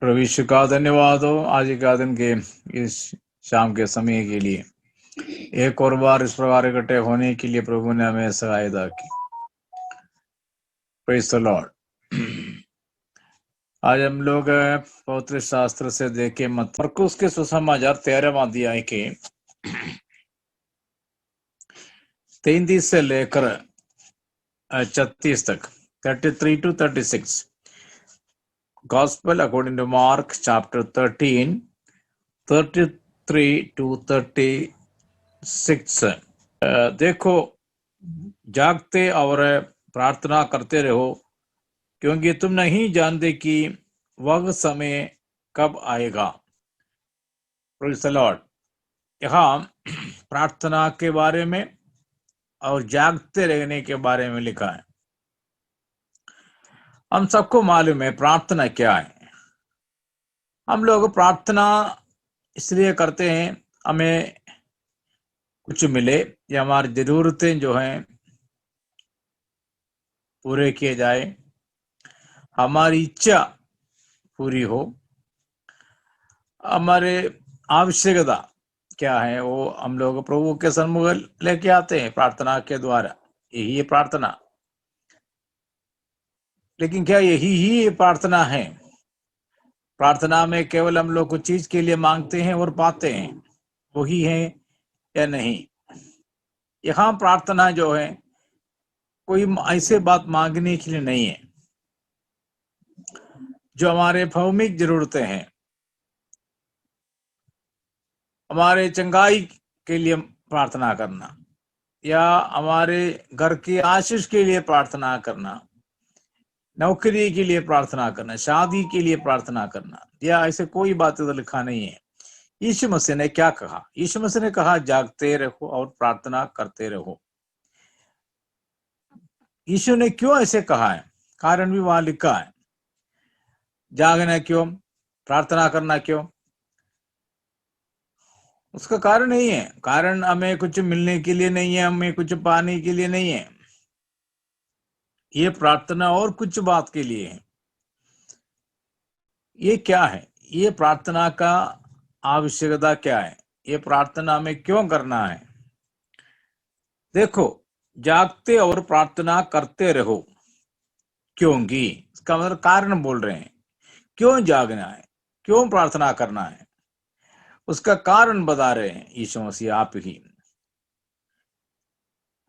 प्रभु यीशु का धन्यवाद हो आज का दिन के इस शाम के समय के लिए। एक और बार इस प्रकार इकट्ठे होने के लिए प्रभु ने हमें सहायता की। Praise the Lord. आज हम लोग पवित्र शास्त्र से देखे मत मरकुस के सुसमाचार 13वां अध्याय के 33 से लेकर 36 तक 33 to 36। Gospel according to Mark chapter 13, 33 to 36। देखो, जागते और प्रार्थना करते रहो, क्योंकि तुम नहीं जानते कि वह समय कब आएगा। Praise the Lord. यहाँ प्रार्थना के बारे में और जागते रहने के बारे में लिखा है। हम सबको मालूम है प्रार्थना क्या है। हम लोग प्रार्थना इसलिए करते हैं हमें कुछ मिले या हमारी जरूरतें जो हैं पूरे किए जाए, हमारी इच्छा पूरी हो, हमारे आवश्यकता क्या है वो हम लोग प्रभु के सन्मुख लेके आते हैं प्रार्थना के द्वारा। यही है प्रार्थना। लेकिन क्या यही ही प्रार्थना है? प्रार्थना में केवल हम लोग कुछ चीज के लिए मांगते हैं और पाते हैं, वही है या नहीं? यहाँ प्रार्थना जो है कोई ऐसे बात मांगने के लिए नहीं है। जो हमारे भौमिक जरूरतें हैं, हमारे चंगाई के लिए प्रार्थना करना, या हमारे घर की आशीष के लिए प्रार्थना करना, नौकरी के लिए प्रार्थना करना, शादी के लिए प्रार्थना करना, या ऐसे कोई बात इधर लिखा नहीं है। यीशु मसीह ने क्या कहा? यीशु मसीह ने कहा जागते रहो और प्रार्थना करते रहो। यीशु ने क्यों ऐसे कहा है? कारण भी वहां लिखा है। जागना क्यों, प्रार्थना करना क्यों? उसका कारण नहीं है। कारण हमें कुछ मिलने के लिए नहीं है, हमें कुछ पाने के लिए नहीं है। ये प्रार्थना और कुछ बात के लिए है। ये क्या है? ये प्रार्थना का आवश्यकता क्या है? ये प्रार्थना में क्यों करना है? देखो, जागते और प्रार्थना करते रहो, क्योंकि इसका मतलब कारण बोल रहे हैं। क्यों जागना है, क्यों प्रार्थना करना है, उसका कारण बता रहे हैं यीशु मसीह आप ही।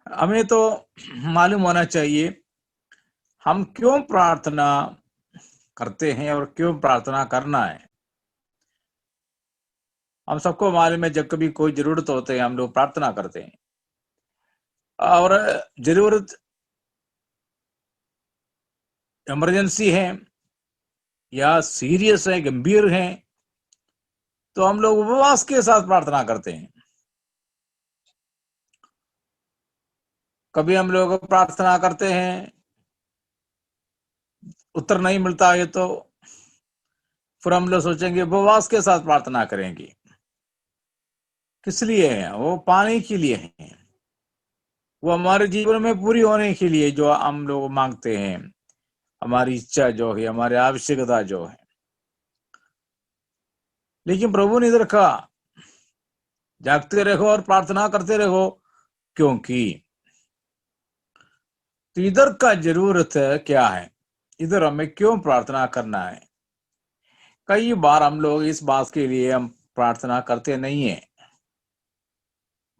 हमें तो मालूम होना चाहिए हम क्यों प्रार्थना करते हैं और क्यों प्रार्थना करना है। हम सबको मालूम है जब कभी कोई जरूरत होती है हम लोग प्रार्थना करते हैं, और जरूरत इमरजेंसी है या सीरियस है, गंभीर है, तो हम लोग उपवास के साथ प्रार्थना करते हैं। कभी हम लोग प्रार्थना करते हैं, उत्तर नहीं मिलता है तो फिर हम लोग सोचेंगे उपवास के साथ प्रार्थना करेंगे। किस लिए है? वो पाने के लिए है, वो हमारे जीवन में पूरी होने के लिए जो हम लोग मांगते हैं, हमारी इच्छा जो है, हमारी आवश्यकता जो है। लेकिन प्रभु ने इधर कहा जागते रहो और प्रार्थना करते रहो, क्योंकि तो इधर का जरूरत है क्या है? इधर हमें क्यों प्रार्थना करना है? कई बार हम लोग इस बात के लिए हम प्रार्थना करते नहीं है।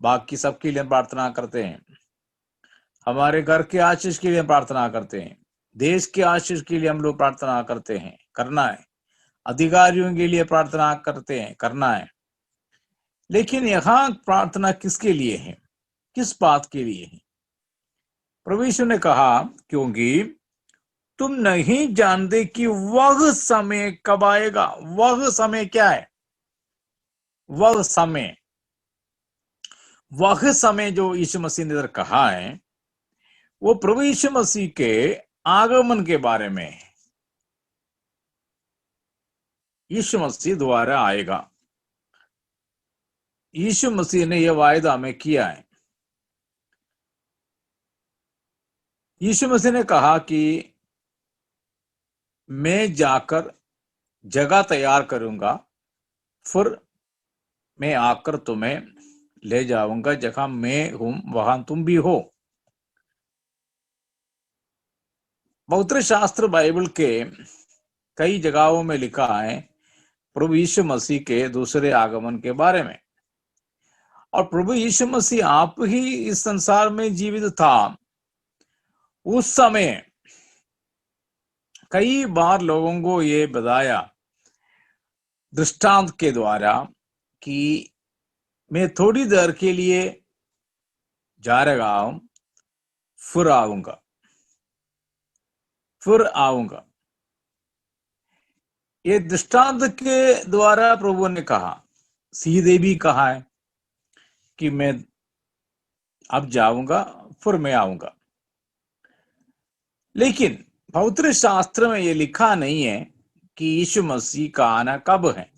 बाकी सबके लिए प्रार्थना करते हैं, हमारे घर के आशीष के लिए प्रार्थना करते हैं, देश के आशीष के लिए हम लोग प्रार्थना करते हैं, करना है, अधिकारियों के लिए प्रार्थना करते हैं, करना है। लेकिन यहाँ प्रार्थना किसके लिए है, किस बात के लिए है? प्रभु यीशु ने कहा क्योंकि तुम नहीं जानते कि वह समय कब आएगा। वह समय क्या है? वह समय जो यीशु मसीह ने इधर कहा है वो प्रभु यीशु मसीह के आगमन के बारे में है। यीशु मसीह द्वारा आएगा। यीशु मसीह ने यह वायदा में किया है। यीशु मसीह ने कहा कि मैं जाकर जगह तैयार करूंगा, फिर मैं आकर तुम्हें ले जाऊंगा, जहां मैं हूं वहां तुम भी हो। पवित्र शास्त्र बाइबल के कई जगहों में लिखा है प्रभु यीशु मसीह के दूसरे आगमन के बारे में। और प्रभु यीशु मसीह आप ही इस संसार में जीवित था उस समय कई बार लोगों को ये बताया दृष्टांत के द्वारा कि मैं थोड़ी देर के लिए जा रहा हूं, फिर आऊंगा, फिर आऊंगा। ये दृष्टांत के द्वारा प्रभु ने कहा, सीधे भी कहा है कि मैं अब जाऊंगा, फिर मैं आऊंगा। लेकिन पवित्र शास्त्र में ये लिखा नहीं है कि यीशु मसीह का आना कब है।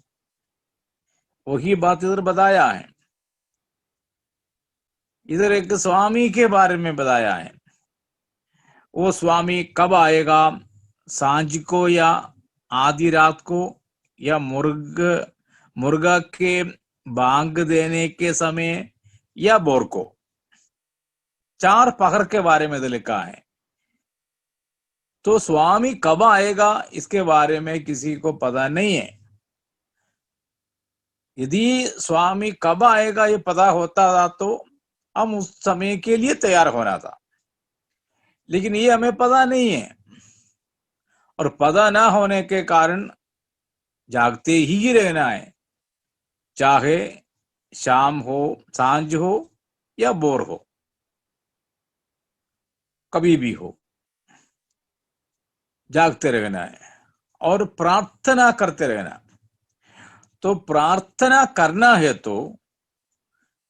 वही बात इधर बताया है। इधर एक स्वामी के बारे में बताया है। वो स्वामी कब आएगा, सांझ को या आधी रात को या मुर्गा के बांग देने के समय या भोर को। 4 पहर के बारे में लिखा है। तो स्वामी कब आएगा इसके बारे में किसी को पता नहीं है। यदि स्वामी कब आएगा ये पता होता था तो हम उस समय के लिए तैयार होना था, लेकिन ये हमें पता नहीं है। और पता ना होने के कारण जागते ही रहना है, चाहे शाम हो, सांझ हो या भोर हो, कभी भी हो, जागते रहना है और प्रार्थना करते रहना। तो प्रार्थना करना है तो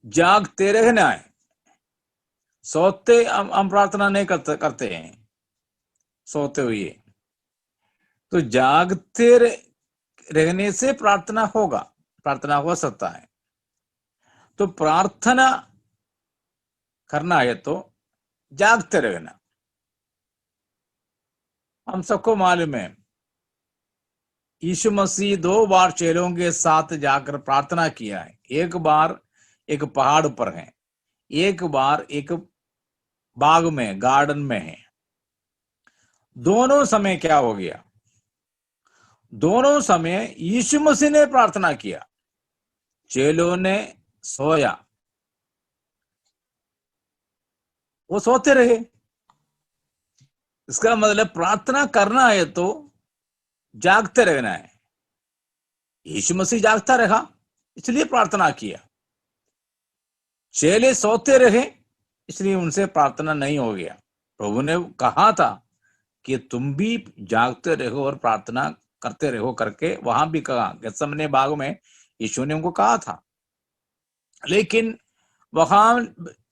जागते रहना है। सोते हम प्रार्थना नहीं करते हैं सोते हुए। तो जागते रहने से प्रार्थना होगा, प्रार्थना हो सकता है। तो प्रार्थना करना है तो जागते रहना। हम सबको मालूम है यीशु मसीह 2 बार चेलों के साथ जाकर प्रार्थना किया है। एक बार एक पहाड़ पर है, एक बार एक बाग में, गार्डन में है। दोनों समय क्या हो गया? दोनों समय यीशु मसीह ने प्रार्थना किया, चेलों ने सोया, वो सोते रहे। इसका मतलब प्रार्थना करना है तो जागते रहना है। यीशु मसीह जागता रहा, इसलिए प्रार्थना किया। चेले सोते रहे, इसलिए उनसे प्रार्थना नहीं हो गया। प्रभु ने कहा था कि तुम भी जागते रहो और प्रार्थना करते रहो करके वहां भी कहा। गेत्सेमने बाग में यीशु ने उनको कहा था, लेकिन वहां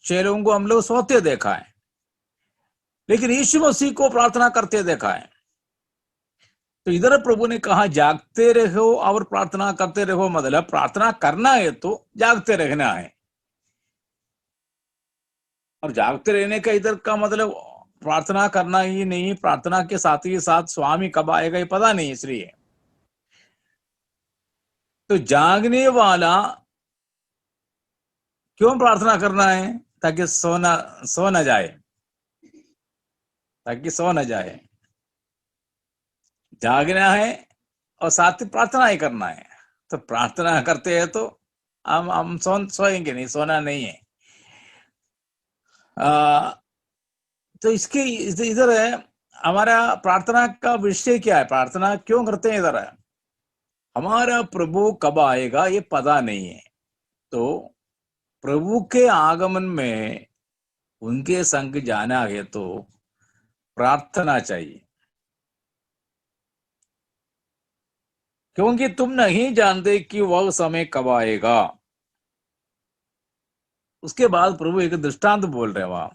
चेलों को हम लोग सोते देखा है, लेकिन यीशु मसीह को प्रार्थना करते देखा है। तो इधर प्रभु ने कहा जागते रहो और प्रार्थना करते रहो, मतलब प्रार्थना करना है तो जागते रहना है। और जागते रहने का इधर का मतलब प्रार्थना करना ही नहीं, प्रार्थना के साथ ही साथ स्वामी कब आएगा ये पता नहीं, इसलिए तो जागने वाला क्यों प्रार्थना करना है? ताकि सो न जाए, ताकि सो न जाए। जागना है और साथ ही प्रार्थना ही करना है। तो प्रार्थना करते हैं तो हम सोएंगे नहीं, सोना नहीं है। तो इसके इधर है हमारा प्रार्थना का विषय क्या है, प्रार्थना क्यों करते हैं? इधर है हमारा प्रभु कब आएगा ये पता नहीं है। तो प्रभु के आगमन में उनके संग जाना है तो प्रार्थना चाहिए, क्योंकि तुम नहीं जानते कि वह समय कब आएगा। उसके बाद प्रभु एक दृष्टांत बोल रहे वहां,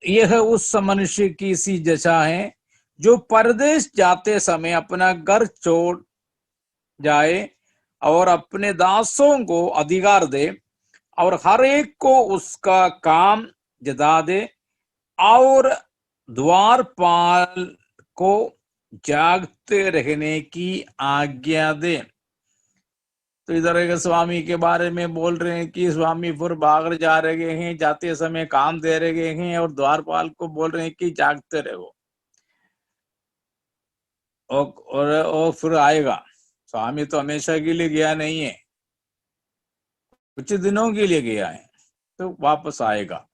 यह उस मनुष्य की सी दशा है जो परदेश जाते समय अपना घर छोड़ जाए और अपने दासों को अधिकार दे और हर एक को उसका काम जता दे और द्वारपाल को जागते रहने की आज्ञा दे। तो इधर एक स्वामी के बारे में बोल रहे हैं कि स्वामी फिर भाग जा रहे हैं, जाते समय काम दे रहे हैं, और द्वारपाल को बोल रहे हैं कि जागते रहो, और फिर आएगा। स्वामी तो हमेशा के लिए गया नहीं है, कुछ दिनों के लिए गया है, तो वापस आएगा।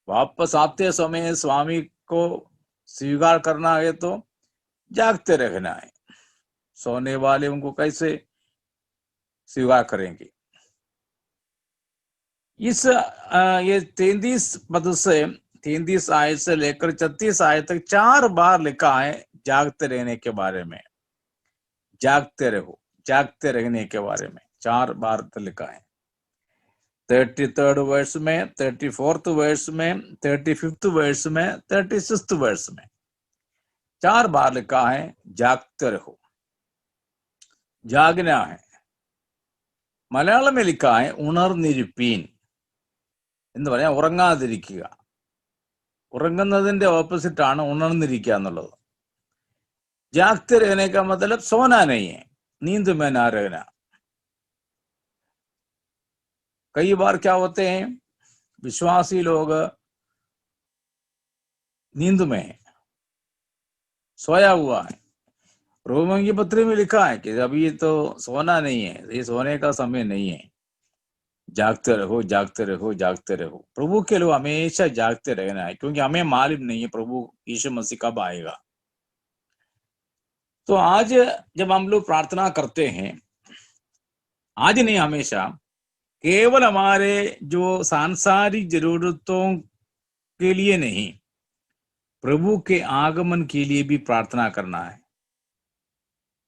वापस आते समय स्वामी को स्वीकार करना है तो जागते रहना है। सोने वाले उनको कैसे स्वीकार करेंगे? इस ये 33 पद से 33 आयत से लेकर 36 आयत तक 4 बार लिखा है जागते रहने के बारे में। जागते रहो, जागते रहने के बारे में 4 बार तो लिखा है। 33rd वर्ष में, 34th वर्ष में, 35th वर्ष में, 36th वर्ष में 4 बार लिखा है जागते रहो, जागना है। മലയാളം में लिखा है ഉണർന്നിരിപ്പീൻ എന്ന് പറയാൻ ഉറങ്ങാതിരിക്കുക। ഉറങ്ങുന്നതിന്റെ ഓപ്പോസിറ്റ് ആണ് ഉണർന്നിരിക്കുക എന്നുള്ളത്। जागते रहने का मतलब सोना नहीं है, नींद में ना रहना। कई बार क्या होते हैं, विश्वासी लोग नींद में है, सोया हुआ है। रोमियों की पत्री में लिखा है कि अभी तो सोना नहीं है, ये सोने का समय नहीं है। जागते रहो, जागते रहो, जागते रहो। प्रभु के लोग हमेशा जागते रहना है, क्योंकि हमें मालूम नहीं है प्रभु यीशु मसीह कब आएगा। तो आज जब हम लोग प्रार्थना करते हैं, आज नहीं हमेशा, केवल हमारे जो सांसारिक जरूरतों के लिए नहीं, प्रभु के आगमन के लिए भी प्रार्थना करना है।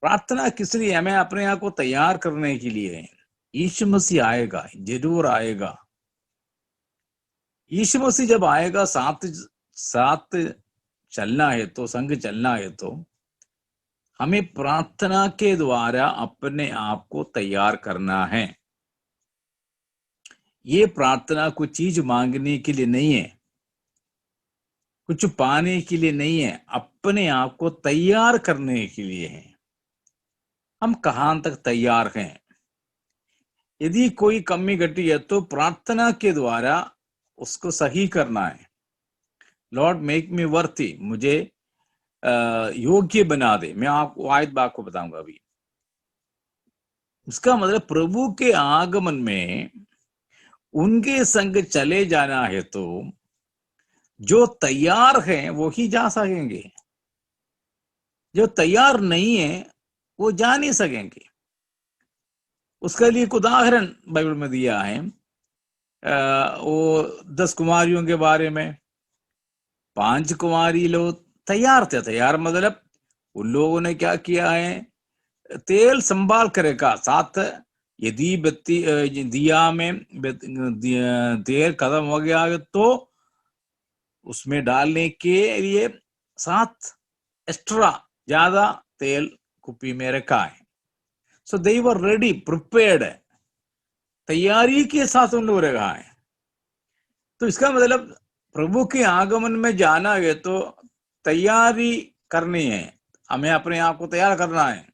प्रार्थना किस लिए? हमें अपने आप को तैयार करने के लिए है। यीशु मसीह आएगा, जरूर आएगा। यीशु मसीह जब आएगा, साथ साथ चलना है तो, संग चलना है तो हमें प्रार्थना के द्वारा अपने आप को तैयार करना है। ये प्रार्थना कुछ चीज मांगने के लिए नहीं है, कुछ पाने के लिए नहीं है, अपने आप को तैयार करने के लिए है। हम कहां तक तैयार हैं? यदि कोई कमी घटी है तो प्रार्थना के द्वारा उसको सही करना है। लॉर्ड मेक मी वर्थी, मुझे योग्य बना दे। मैं आपको आयत बात को बताऊंगा अभी। इसका मतलब प्रभु के आगमन में उनके संग चले जाना है तो जो तैयार हैं वो ही जा सकेंगे, जो तैयार नहीं है वो जा नहीं सकेंगे। उसके लिए एक उदाहरण बाइबल में दिया है, वो 10 कुमारियों के बारे में। 5 कुमारी लोग तैयार थे। तैयार मतलब उन लोगों ने क्या किया है, तेल संभाल कर रखा साथ। यदि बत्ती दिया में तेल खत्म हो गया तो उसमें डालने के लिए साथ एक्स्ट्रा ज्यादा तेल कुप्पी में रखा है। सो दे वर रेडी, प्रिपेयर्ड, तैयारी के साथ उन लोग रखा है। तो इसका मतलब प्रभु के आगमन में जाना है तो तैयारी करनी है, हमें अपने आप को तैयार करना है।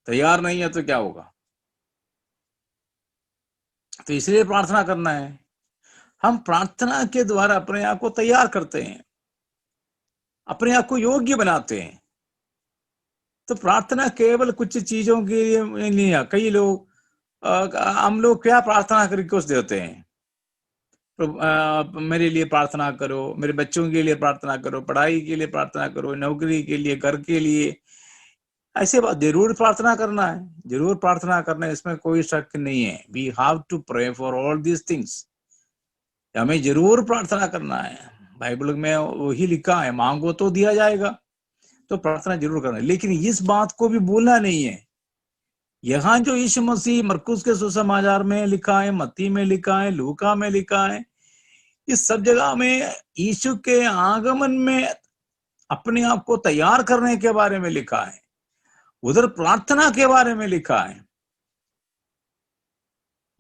तैयार नहीं है तो क्या होगा? तो इसलिए प्रार्थना करना है। हम प्रार्थना के द्वारा अपने आप को तैयार करते हैं, अपने आप को योग्य बनाते हैं। तो प्रार्थना केवल कुछ चीजों के लिए नहीं है। कई लोग हम लोग क्या प्रार्थना कर रिक्वेस्ट देते हैं, मेरे लिए प्रार्थना करो, मेरे बच्चों के लिए प्रार्थना करो, पढ़ाई के लिए प्रार्थना करो, नौकरी के लिए, घर के लिए। ऐसे बात जरूर प्रार्थना करना है, जरूर प्रार्थना करना है, इसमें कोई शक नहीं है। We have to pray for all these things. हमें जरूर प्रार्थना करना है। बाइबल में वही लिखा है, मांगो तो दिया जाएगा। तो प्रार्थना जरूर करना है, लेकिन इस बात को भी भूलना नहीं है। यहाँ जो यीशु मसीह मरकुस के सुसमाचार में लिखा है, मत्ती में लिखा है, लूका में लिखा है, इस सब जगह में यीशु के आगमन में अपने आप को तैयार करने के बारे में लिखा है, उधर प्रार्थना के बारे में लिखा है।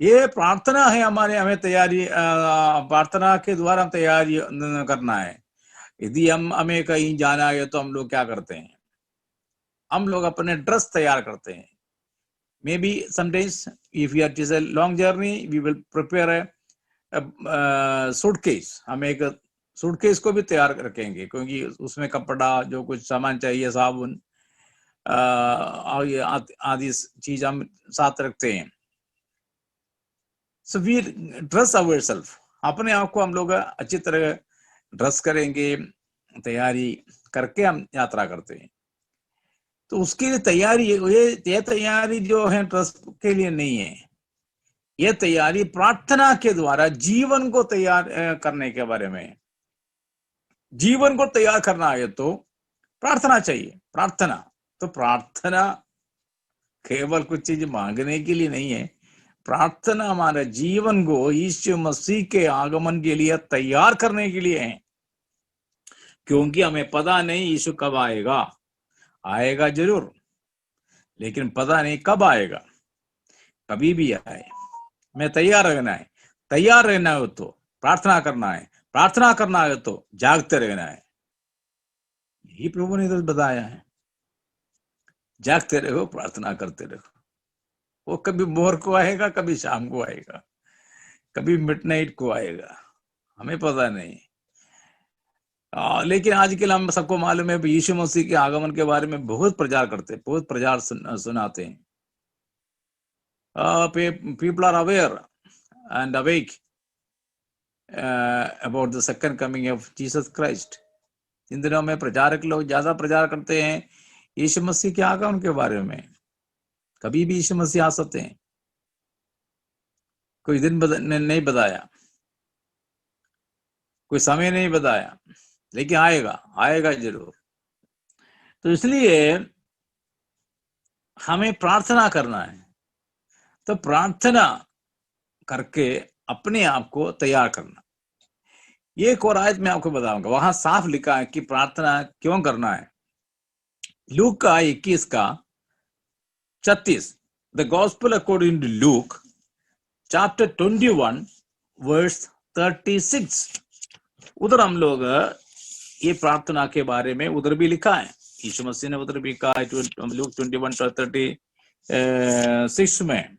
ये प्रार्थना है हमारे, हमें तैयारी, प्रार्थना के द्वारा तैयारी करना है। यदि हमें कहीं जाना है तो हम लोग क्या करते हैं, हम लोग अपने ड्रेस तैयार करते हैं. Maybe sometimes if we are it is a long journey, we will prepare a suitcase. हम एक सूटकेस को भी तैयार रखेंगे क्योंकि उसमें कपड़ा, जो कुछ सामान चाहिए, साबुन और ये आदि चीज हम साथ रखते हैं. So we dress ourselves. अपने आप को हम लोग अच्छी तरह ड्रेस करेंगे, तैयारी करके हम यात्रा करते हैं. तो उसके लिए तैयारी, ये तैयारी जो है ड्रेस के लिए नहीं है, ये तैयारी प्रार्थना के द्वारा जीवन को तैयार करने के बारे में. जीवन को तैयार करना है तो प्रार्थना चाहिए. प्रार्थना तो प्रार्थना केवल कुछ चीज मांगने के लिए नहीं है. प्रार्थना हमारे जीवन को यीशु मसीह के आगमन के लिए तैयार करने के लिए है. क्योंकि हमें पता नहीं यीशु कब आएगा. आएगा जरूर, लेकिन पता नहीं कब आएगा. कभी भी आए, मैं तैयार रहना है. तैयार रहना है तो प्रार्थना करना है. प्रार्थना करना है तो जागते रहना है. यही प्रभु ने इधर बताया है. जागते रहो, प्रार्थना करते रहो. वो कभी भोर को आएगा, कभी शाम को आएगा, कभी मिडनाइट को आएगा, हमें पता नहीं. लेकिन आजकल हम सबको मालूम है यीशु मसीह के आगमन के बारे में बहुत प्रचार करते हैं, बहुत प्रचार सुनाते हैं. People are aware and awake about the second coming of Jesus Christ. इन दिनों में प्रचारक लोग ज्यादा प्रचार करते हैं यीशु मसीह के आगमन के बारे में. कभी भी यीशु मसीह आ सकते हैं, कोई दिन नहीं बताया, कोई समय नहीं बताया, लेकिन आएगा, आएगा जरूर. तो इसलिए हमें प्रार्थना करना है. तो प्रार्थना करके अपने आप को तैयार करना. ये एक और आयत मैं आपको बताऊंगा, वहां साफ लिखा है कि प्रार्थना क्यों करना है. लूक का 21 का 36, the gospel according to Luke chapter 21 verse 36. उधर हम लोग ये प्रार्थना के बारे में उधर भी लिखा है. यीशु मसीह ने उधर भी कहा लूक 21:36 में.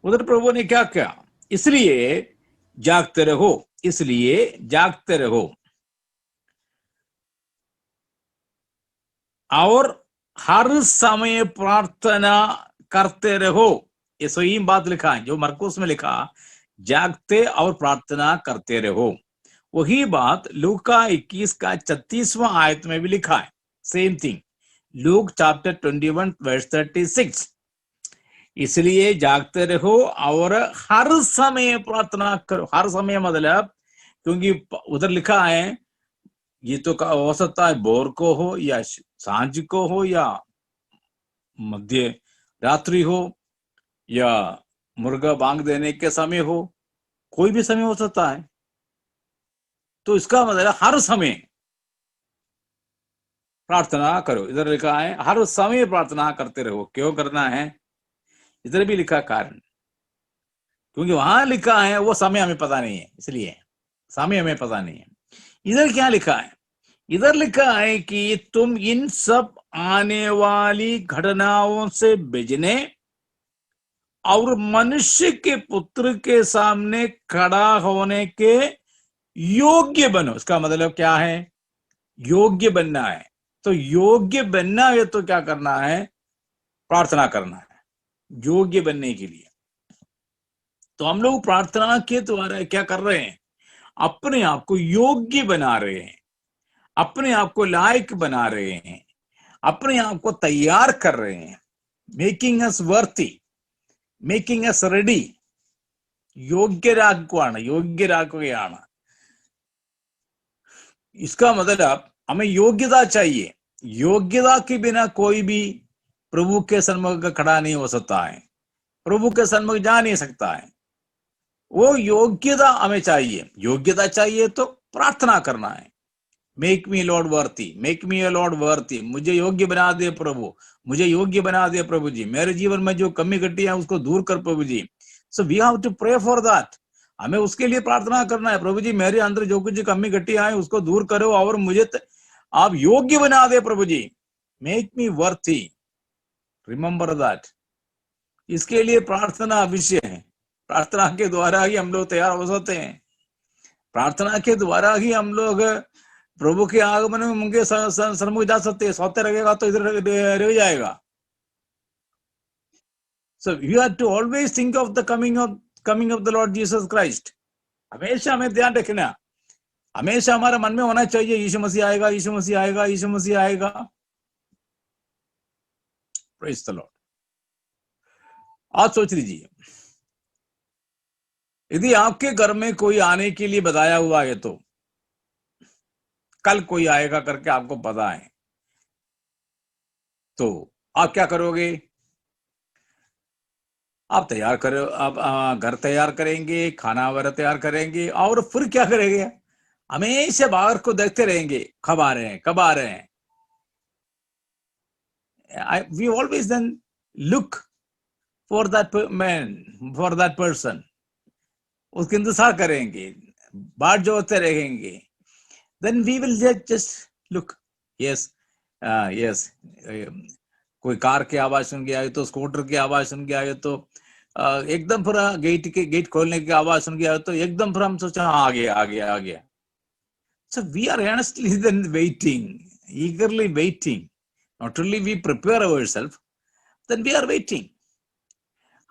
उधर प्रभु ने क्या किया, इसलिए जागते रहो, इसलिए जागते रहो और हर समय प्रार्थना करते रहो. ये सही बात लिखा है जो मरकुस में लिखा, जागते और प्रार्थना करते रहो. वही बात लूका 21 का 36वां आयत में भी लिखा है. Same thing, Luke chapter 21 verse 36. इसलिए जागते रहो और हर समय प्रार्थना करो. हर समय मतलब, क्योंकि उधर लिखा है, ये तो हो सकता है भोर को हो या सांझ को हो या मध्य रात्रि हो या मुर्गा बांग देने के समय हो, कोई भी समय हो सकता है. तो इसका मतलब हर समय प्रार्थना करो. इधर लिखा है हर समय प्रार्थना करते रहो. क्यों करना है, इधर भी लिखा कारण, क्योंकि वहां लिखा है वो समय हमें पता नहीं है, इसलिए समय हमें पता नहीं है. इधर क्या लिखा है, इधर लिखा है कि तुम इन सब आने वाली घटनाओं से बचने और मनुष्य के पुत्र के सामने खड़ा होने के योग्य बनो. इसका मतलब क्या है, योग्य बनना है. तो योग्य बनना है तो क्या करना है, प्रार्थना करना है योग्य बनने के लिए. तो हम लोग प्रार्थना के द्वारा क्या कर रहे हैं, अपने आप को योग्य बना रहे हैं, अपने आप को लायक बना रहे हैं, अपने आप को तैयार कर रहे हैं. Making us worthy, making us ready. योग्यराക്കുകയാണ്, योग्यराക്കുകയാണ്. इसका मतलब हमें योग्यता चाहिए. योग्यता के बिना कोई भी प्रभु के सन्मुख खड़ा नहीं हो सकता है, प्रभु के सन्मुख जा नहीं सकता है. वो योग्यता हमें चाहिए. योग्यता चाहिए तो प्रार्थना करना है. Make me lord worthy, make me lord worthy. मुझे योग्य बना दे प्रभु, मुझे योग्य बना दे प्रभु जी. मेरे जीवन में जो कमी घटी है उसको दूर कर प्रभु जी. So we have to pray for that. हमें उसके लिए प्रार्थना करना है। प्रभु जी मेरे अंदर जो कुछ कमी घटी आए उसको दूर करो और मुझे आप योग्य बना दे प्रभु जी, make me worthy, remember that. इसके लिए प्रार्थना अवश्य है। प्रार्थना के द्वारा ही हम लोग तैयार हो सकते हैं। प्रार्थना के द्वारा ही हम लोग प्रभु के आगमन में उनके सम्मुख जा सकते हैं। सोते रहेगा तो इधर रह जाएगा। So you have to always think of the coming of the Lord Jesus Christ. हमेशा हमें ध्यान रखना, हमेशा हमारे मन में होना चाहिए यीशु मसीह आएगा, यीशु मसीह आएगा, यीशु मसीह आएगा। Praise the Lord। आज सोच लीजिए, यदि आपके घर में कोई आने के लिए बताया हुआ है तो कल कोई आएगा करके आपको पता है, तो आप क्या करोगे? आप तैयार करो, आप घर तैयार करेंगे, खाना वगैरह तैयार करेंगे और फिर क्या करेंगे? हमेशा बाहर को देखते रहेंगे, कब आ रहे हैं, कब आ रहे हैं। We always then look for that man, for that person, उसके इंतजार करेंगे, बाट जोते रहेंगे। Then we will just look, yes, yes, कोई कार की आवाज सुन के आए तो, स्कूटर की आवाज सुन के आए तो, एकदम पूरा गेट खोलने की आवाज सुन के आए तो एकदम पूरा हम सोचा आ गया आ गया आ गया। So we are earnestly then waiting, eagerly waiting. Not only we prepare ourselves, then we are waiting.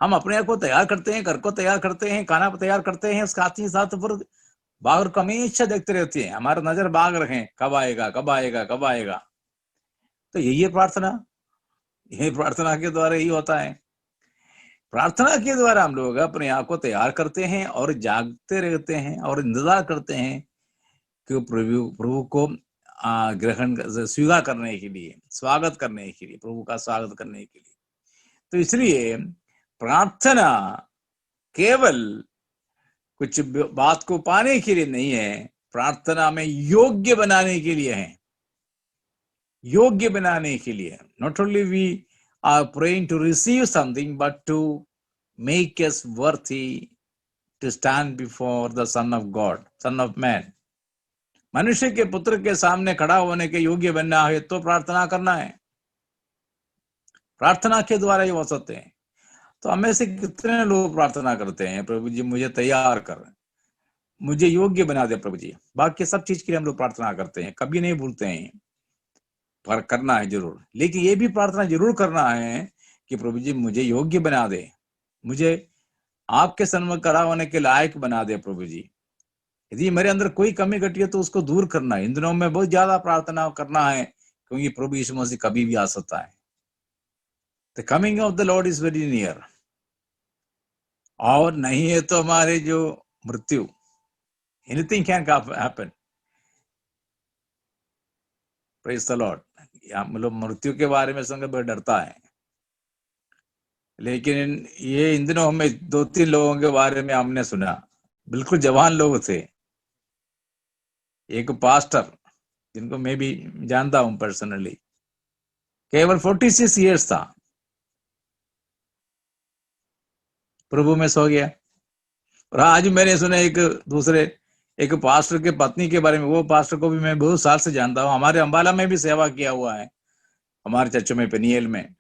हम अपने आप को तैयार करते हैं, घर को तैयार करते हैं, खाना तैयार करते हैं, उसका साथ ही साथ फिर बाहर को हमेशा देखते रहते हैं, हमारा नजर बाग रखें, कब आएगा कब आएगा कब आएगा। तो यही है प्रार्थना, यही प्रार्थना के द्वारा ही होता है। प्रार्थना के द्वारा हम लोग अपने आप को तैयार करते हैं और जागते रहते हैं और इंतजार करते हैं कि प्रभु को ग्रहण स्वीकार करने के लिए, स्वागत करने के लिए, प्रभु का स्वागत करने के लिए। तो इसलिए प्रार्थना केवल कुछ बात को पाने के लिए नहीं है, प्रार्थना में योग्य बनाने के लिए है, योग्य बनाने के लिए। Not only we are praying to receive something but to make us worthy to stand before the son of God, son of man. मनुष्य के पुत्र के सामने खड़ा होने के योग्य बनना है तो प्रार्थना करना है, प्रार्थना के द्वारा ही हो सकते हैं। तो हमें से कितने लोग प्रार्थना करते हैं, प्रभु जी मुझे तैयार कर, मुझे योग्य बना दे प्रभु जी। बाकी सब चीज के लिए हम लोग प्रार्थना करते हैं, कभी नहीं भूलते हैं, पर करना है जरूर। लेकिन ये भी प्रार्थना जरूर करना है कि प्रभु जी मुझे योग्य बना दे, मुझे आपके सन्मुख खड़ा होने के लायक बना दे प्रभु जी। यदि मेरे अंदर कोई कमी घटी है तो उसको दूर करना है। इन दिनों में बहुत ज्यादा प्रार्थना करना है, क्योंकि प्रभु यीशु मसीह कभी भी आ सकता है। The coming of the Lord is very near. और नहीं है तो हमारे जो मृत्यु, anything can happen. Praise the Lord. मतलब मृत्यु के बारे में संग बहुत डरता है, लेकिन ये इन दिनों हमें 2-3 लोगों के बारे में हमने सुना, बिल्कुल जवान लोग थे। एक पास्टर जिनको मैं भी जानता हूं पर्सनली, केवल 46 इयर्स था, प्रभु में सो गया। और आज मैंने सुना एक दूसरे एक पास्टर के पत्नी के बारे में, वो पास्टर को भी मैं बहुत साल से जानता हूँ, हमारे अंबाला में भी सेवा किया हुआ है, हमारे चर्च में पेनियल में।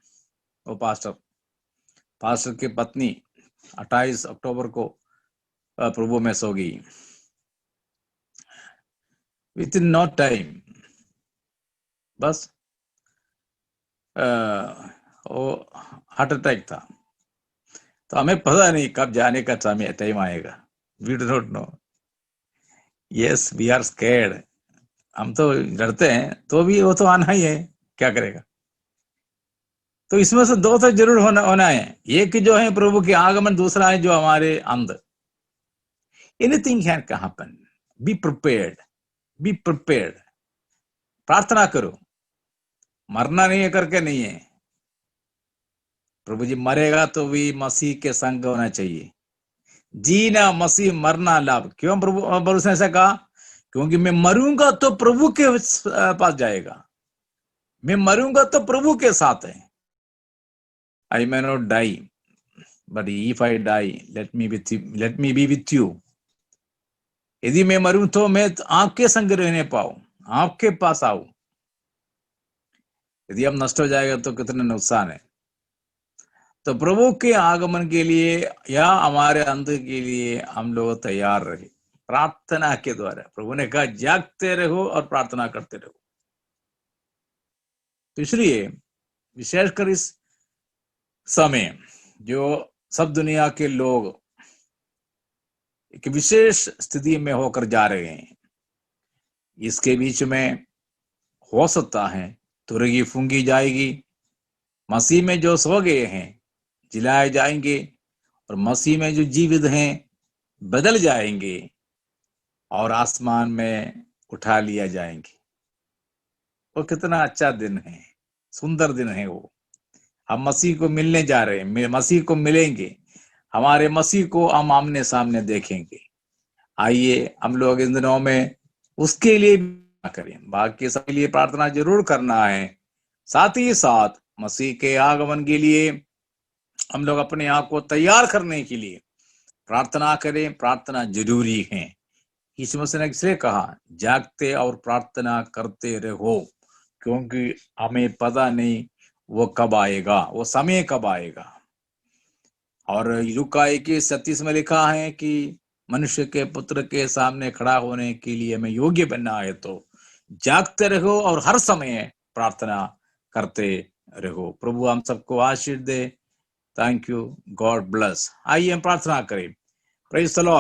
वो पास्टर की पत्नी 28 अक्टूबर को प्रभु में सो गई, विद इन नो टाइम। बस वो हार्ट अटैक था। तो हमें पता नहीं कब जाने का टाइम आएगा, we do not know. Yes we are scared, हम तो डरते हैं, तो भी वो तो आना ही है, क्या करेगा। तो इसमें से 2 तो जरूर होना है, एक जो है प्रभु के आगमन, दूसरा है जो हमारे अंदर। Anything can happen, be prepared, be prepared. प्रार्थना करो, मरना नहीं है करके नहीं है। प्रभु जी मरेगा तो भी मसीह के संग होना चाहिए, जीना मसीह, मरना लाभ। क्यों प्रभु ने ऐसा कहा? क्योंकि मैं मरूंगा तो प्रभु के पास जाएगा, मैं मरूंगा तो प्रभु के साथ है। I may not die, but if I die, let me be with you. यदि मैं मरूं तो मैं आपके संग रहने पाऊं, आपके पास आऊं। यदि हम नष्ट हो जाएगा तो कितने नुकसान है। तो प्रभु के आगमन के लिए या हमारे अंत के लिए हम लोग तैयार रहे प्रार्थना के द्वारा। प्रभु ने कहा जागते रहो और प्रार्थना करते रहो। तो इसलिए विशेषकर इस समय जो सब दुनिया के लोग एक विशेष स्थिति में होकर जा रहे हैं, इसके बीच में हो सकता है तुरगी फूंकी जाएगी, मसीह में जो सो गए हैं जिलाए जाएंगे और मसीह में जो जीवित हैं बदल जाएंगे और आसमान में उठा लिया जाएंगे। वो कितना अच्छा दिन है, सुंदर दिन है वो। हम मसीह को मिलने जा रहे हैं, मसीह को मिलेंगे, हमारे मसीह को हम आमने सामने देखेंगे। आइए हम लोग इन दिनों में उसके लिए करें, बाकी सबके लिए प्रार्थना जरूर करना है। साथ ही साथ मसीह के आगमन के लिए हम लोग अपने आप को तैयार करने के लिए प्रार्थना करें। प्रार्थना जरूरी है। यीशु मसीह ने इसलिए कहा जागते और प्रार्थना करते रहो, क्योंकि हमें पता नहीं वो कब आएगा, वो समय कब आएगा। और लूका 21:37 में लिखा है कि मनुष्य के पुत्र के सामने खड़ा होने के लिए हमें योग्य बनना है तो जागते रहो और हर समय प्रार्थना करते रहो। प्रभु हम सबको आशीष दे। Thank you, God bless. आइए हम प्रार्थना करें। Praise the Lord.